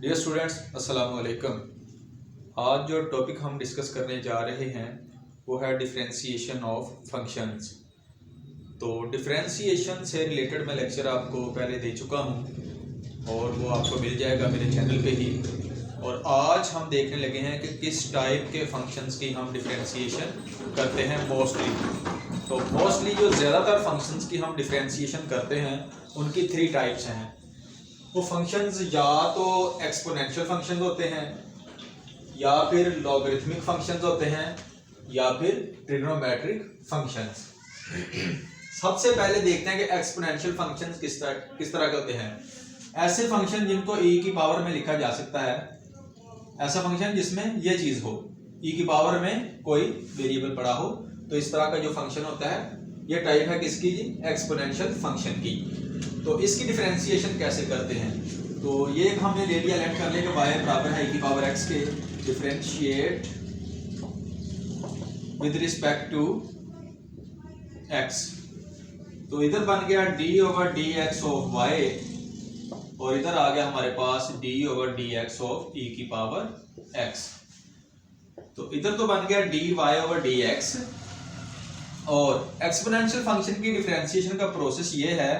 Dear students, अस्सलाम वालेकुम। आज जो टॉपिक हम डिस्कस करने जा रहे हैं वो है डिफरेंशिएशन ऑफ फंक्शंस। तो डिफरेंशिएशन से रिलेटेड मैं लेक्चर आपको पहले दे चुका हूँ और वो आपको मिल जाएगा मेरे चैनल पे ही। और आज हम देखने लगे हैं कि किस टाइप के फंक्शंस की हम डिफरेंशिएशन करते हैं मोस्टली। तो मोस्टली जो ज़्यादातर फंक्शंस की हम डिफरेंशिएशन करते हैं उनकी 3 टाइप्स हैं। वो फंक्शंस या तो एक्सपोनेंशियल फंक्शंस होते हैं, या फिर लॉगरिथमिक फंक्शंस होते हैं, या फिर ट्रिग्नोमेट्रिक फंक्शंस। सबसे पहले देखते हैं कि एक्सपोनेंशियल फंक्शंस किस तरह के होते हैं। ऐसे फंक्शन जिनको e की पावर में लिखा जा सकता है, ऐसा फंक्शन जिसमें ये चीज हो, e की पावर में कोई वेरिएबल पड़ा हो, तो इस तरह का जो फंक्शन होता है ये टाइप है किसकी जी? एक्सपोनेंशियल फंक्शन की। तो इसकी डिफरेंशिएशन कैसे करते हैं? तो ये हमने ले लिया, लेट कर लिया कि y बराबर है e की पावर x के, differentiate with respect to x। तो इधर बन गया d over dx of y और इधर आ गया हमारे पास d over dx of e की पावर x। तो इधर तो बन गया dy ओवर dx। और एक्सपोनेंशियल फंक्शन की डिफरेंशिएशन का प्रोसेस ये है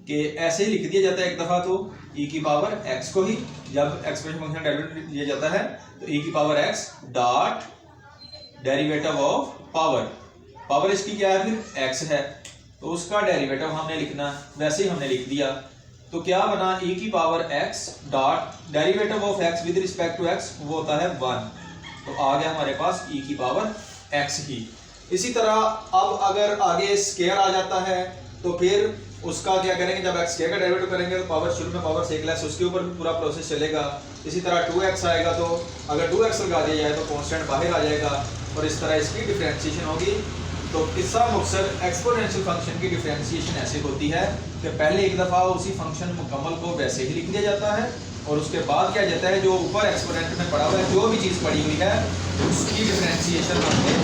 कि ऐसे ही लिख दिया जाता है एक दफा तो e की पावर x को ही, जब एक्सपोनेंशियल फंक्शन डेरिवेटिव लिया जाता है तो e की power x dot derivative of power इसकी क्या है? फिर x है, तो उसका डेरिवेटिव हमने लिखना, वैसे ही हमने लिख दिया। तो क्या बना? e की power x dot derivative of x with respect to x, वो होता है 1। तो आ गया हमारे पास e की पावर x ही। इसी तरह अब अगर आगे स्क्वायर आ जाता है तो फिर उसका क्या करेंगे? जब x स्क्वायर का डेरिवेटिव करेंगे तो पावर शुरू में पावर से लेस, उसके ऊपर भी पूरा प्रोसेस चलेगा। इसी तरह 2x आएगा तो अगर 2x लगा दिया जाए तो कांस्टेंट बाहर आ जाएगा और इस तरह इसकी डिफरेंशिएशन होगी। तो किस्सा मुख्तसर एक्सपोनेंशियल फंक्शन की डिफरेंशिएशन ऐसे होती है कि पहले एक दफ़ा उसी फंक्शन मुकम्मल को वैसे ही लिख दिया जाता है और उसके बाद क्या जाता है, जो ऊपर एक्सपोनेंट में पड़ा हुआ है, जो भी चीज़ पड़ी हुई है उसकी डिफरेंशिएशन हमने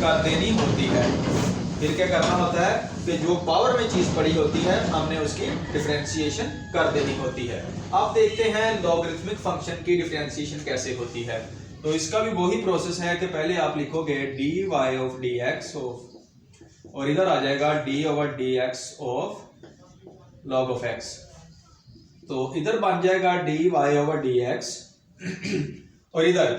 कर देनी होती है। फिर क्या करना होता है कि जो पावर में चीज़ पड़ी होती है हमने उसकी डिफरेंशिएशन कर देनी होती है। अब देखते हैं लॉगरिथमिक फंक्शन की डिफरेंशिएशन कैसे होती है। तो इसका भी वही प्रोसेस है कि पहले आप लिखोगे dy ऑफ dx ऑफ, और इधर आ जाएगा d over dx of log of x। तो इधर बन जाएगा dy ओवर dx और इधर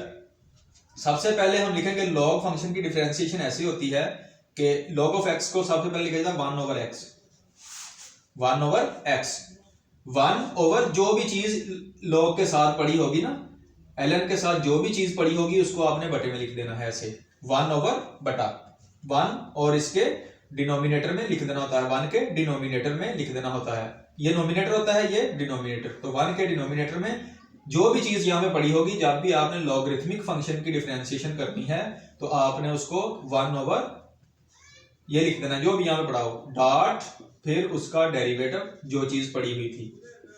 सबसे पहले हम लिखेंगे log फंक्शन की डिफरेंशिएशन ऐसी होती है कि log ऑफ x को सबसे पहले लिखा जाता है 1 over x। 1 over x, 1 over जो भी चीज log के साथ पड़ी होगी ना, ln के साथ जो भी चीज पड़ी होगी उसको आपने बटे में लिख देना है ऐसे, 1 ओवर बटा 1, और इसके डिनोमिनेटर में लिख देना होता है, 1 के डिनोमिनेटर में लिख देना होता है। ये नोमिनेटर होता है, ये डिनोमिनेटर। तो 1 के डिनोमिनेटर में जो भी चीज यहाँ पे पड़ी होगी, जब भी आपने लॉगरिथमिक फंक्शन की डिफरेंशिएशन करनी है तो आपने उसको 1 ओवर ये लिख देना जो भी यहाँ पे पड़ा हो, डॉट फिर उसका डेरिवेटिव जो चीज पड़ी हुई थी।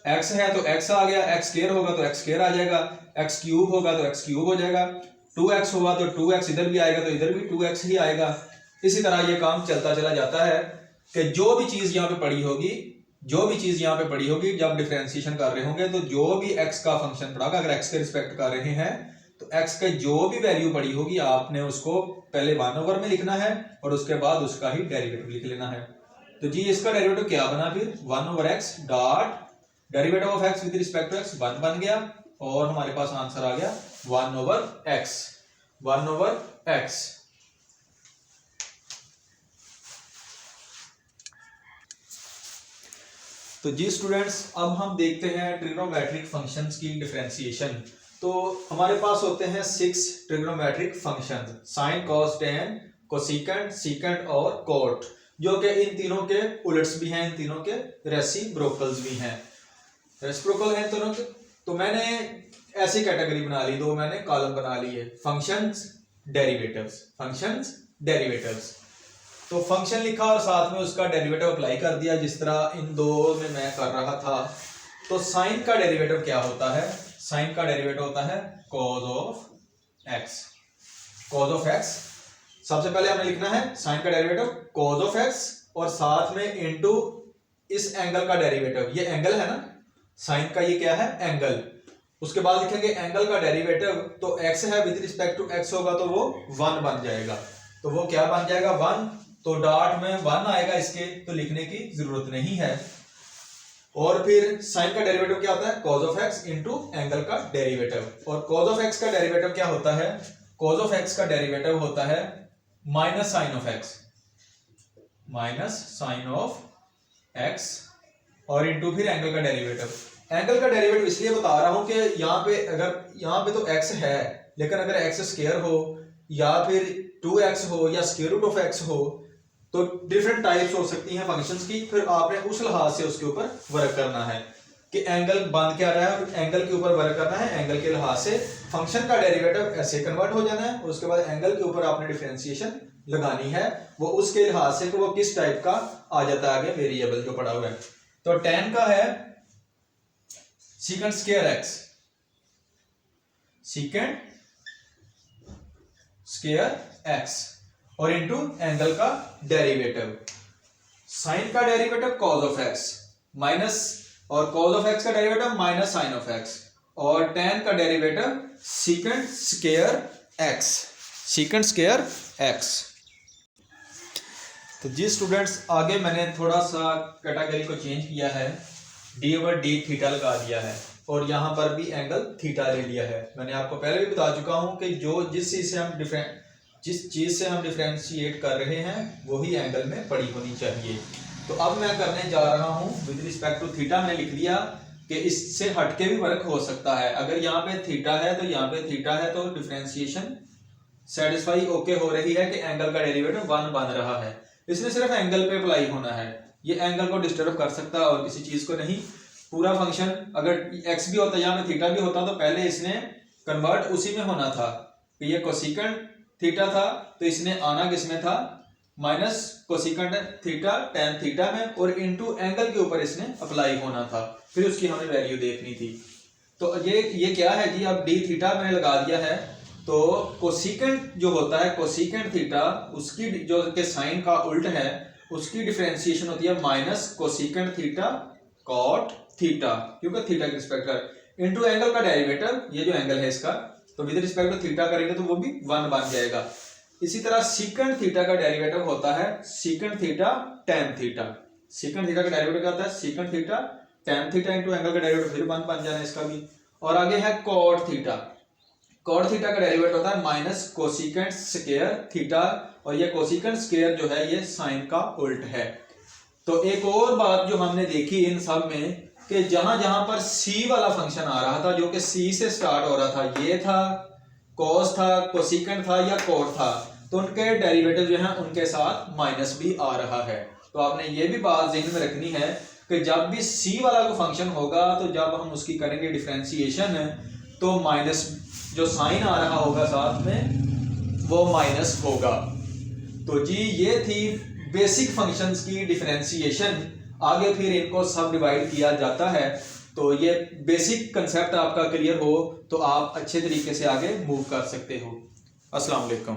x है तो x आ गया, x स्क्वायर होगा तो x स्क्वायर आ जाएगा, x क्यूब होगा तो x क्यूब हो जाएगा, 2x होगा तो 2x इधर भी आएगा तो इधर भी 2x ही आएगा। इसी तरह ये काम चलता चला जाता है कि जो भी चीज यहाँ पे पड़ी होगी, जो भी चीज यहाँ पे पड़ी होगी, जब डिफरेंशिएशन कर रहे होंगे तो जो भी x का फंक्शन पड़ा होगा, अगर x के रिस्पेक्ट कर रहे हैं तो x के जो भी वैल्यू पड़ी होगी आपने उसको पहले 1 ओवर में लिखना है और उसके बाद उसका ही डेरिवेटिव लिख लेना है। तो जी इसका डेरिवेटिव क्या बना? फिर 1 over x dot derivative of x with respect to x 1 बन गया और हमारे पास आंसर आ गया 1 ओवर x। 1 over x। तो जी स्टूडेंट्स, अब हम देखते हैं ट्रिग्नोमेट्रिक फंक्शंस की डिफरेंशिएशन। तो हमारे पास होते हैं 6 trigonometric functions, sine, cos, tan, cosecant, secant और कोट, जो कि इन तीनों के उलट्स भी हैं, इन तीनों के रेसिप्रोकल्स भी हैं। रेसिप्रोकल हैं दोनों के। तो मैंने ऐसी कैटेगरी बना ली, दो मैंने कॉलम बना लिए, फंक्शंस डेरिवेटिव्स, फंक्शंस डेरिवेटिव्स। तो फंक्शन लिखा और साथ में उसका डेरिवेटिव अप्लाई कर दिया, जिस तरह इन दो में मैं कर रहा था। तो साइन का डेरिवेटिव क्या होता है? साइन का डेरिवेटिव होता है cos of x। cos of x सबसे पहले हमें लिखना है साइन का डेरिवेटिव cos ऑफ x और साथ में इनटू इस एंगल का डेरिवेटिव। ये एंगल है ना, साइन का ये क्या है? एंगल। उसके बाद लिखेंगे एंगल का डेरिवेटिव, तो x है विद रिस्पेक्ट टू x होगा तो वो 1 बन जाएगा। तो वो क्या बन जाएगा 1, तो डॉट में 1 आएगा इसके, तो लिखने की जरूरत नहीं है। और फिर साइन का डेरिवेटिव क्या होता है cos of x into angle का डेरिवेटिव, और cos ऑफ x का डेरिवेटिव क्या होता है, cos ऑफ x का डेरिवेटिव होता है minus sine of x, minus sine of x और इंटू फिर एंगल का डेरिवेटिव। एंगल का डेरिवेटिव इसलिए बता रहा हूं कि यहाँ पे अगर यहाँ पे तो x है, लेकिन अगर x स्क्वायर हो या फिर 2x हो या स्क्वायर रूट ऑफ x हो तो डिफरेंट टाइप्स हो सकती हैं फंक्शंस की, फिर आपने उस लिहाज से उसके ऊपर वर्क करना है कि एंगल बन क्या रहा है और एंगल के ऊपर वर्क करना है। एंगल के लिहाज से फंक्शन का डेरिवेटिव ऐसे कन्वर्ट हो जाना है, उसके बाद एंगल के ऊपर आपने डिफरेंशिएशन लगानी है, वो उसके लिहाज से कि वो किस टाइप का आ जाता है आगे वेरिएबल जो पड़ा हुआ है। तो tan का है secant square x, secant square x और इंटू एंगल का डेरिवेटिव। साइन का derivative cos of x minus, और cos ऑफ x का derivative minus sine of x, और tan का डेरिवेटिव secant square x, secant square x। तो जी स्टूडेंट्स, आगे मैंने थोड़ा सा कैटेगरी को चेंज किया है, d/d थीटा लगा दिया है और यहाँ पर भी एंगल थीटा ले लिया है। मैंने आपको पहले भी बता चुका हूँ कि जिस चीज़ से हम डिफरेंशिएट कर रहे हैं वही एंगल में पड़ी होनी चाहिए। तो अब मैं करने जा रहा हूँ विद रिस्पेक्ट टू थीटा, मैंने लिख दिया कि इससे हटके भी वर्क हो सकता है। अगर यहाँ पे थीटा है तो यहाँ पे थीटा है, तो डिफरेंशिएशन सेटिस्फाई ओके हो रही है कि एंगल का डेरिवेटिव 1 बन रहा है। इसमें सिर्फ एंगल पे अप्लाई होना है, ये एंगल को डिस्टर्ब कर सकता है और किसी चीज को नहीं। पूरा फंक्शन अगर x भी होता यहाँ पे थीटा भी होता तो पहले इसने कन्वर्ट उसी में होना था कि ये कोसिकेंट थीटा था, तो इसने आना किसमें था minus cosecant theta tan theta में, और इनटू एंगल के ऊपर इसने अप्लाई होना था, फिर उसकी हमें वैल्यू देखनी थी। तो ये क्या है जी, अब d थीटा मैंने लगा दिया है। तो कोसिकेंट जो होता है कोसिकेंट थीटा, उसकी जो के साइन का उल्ट है उसकी डिफरेंशिएशन होती है minus cosecant theta cot theta, क्योंकि थीटा के रिस्पेक्ट कर, इनटू एंगल का डेरिवेटिव, ये जो एंगल है इसका, तो विद रिस्पेक्ट टू थीटा करेंगे तो वो भी 1 बन जाएगा। इसी तरह सीकेंट थीटा का डेरिवेटिव होता है secant theta tan theta. Secant theta का डेरिवेटिव क्या होता है secant theta tan theta into angle का डेरिवेटिव, फिर 1 बन जाना है इसका भी। और आगे है कॉट थीटा। कॉट थीटा का डेरिवेटिव होता है माइनस कोसिकेंट स्क्वायर थीटा, और ये कोसिकेंट स्क्वायर जो है ये साइन का उल्ट है। तो एक और बात जो हमने देखी इन सब में कि जहां जहां पर c वाला फंक्शन आ रहा था जो कि c से स्टार्ट हो रहा था, ये था cos था, कोसिकेंट था या कॉट था, तो उनके डेरिवेटिव जो है उनके साथ माइनस भी आ रहा है। तो आपने ये भी बात ज़हन में रखनी है कि जब भी c वाला कोई फंक्शन होगा तो जब हम उसकी करेंगे डिफरेंशिएशन तो माइनस जो साइन आ रहा होगा साथ में वो माइनस होगा। तो जी ये थी बेसिक फंक्शंस की डिफरेंशिएशन। आगे फिर इनको सब डिवाइड किया जाता है। तो ये बेसिक कंसेप्ट आपका क्लियर हो तो आप अच्छे तरीके से आगे मूव कर सकते हो। अस्सलाम वालेकुम।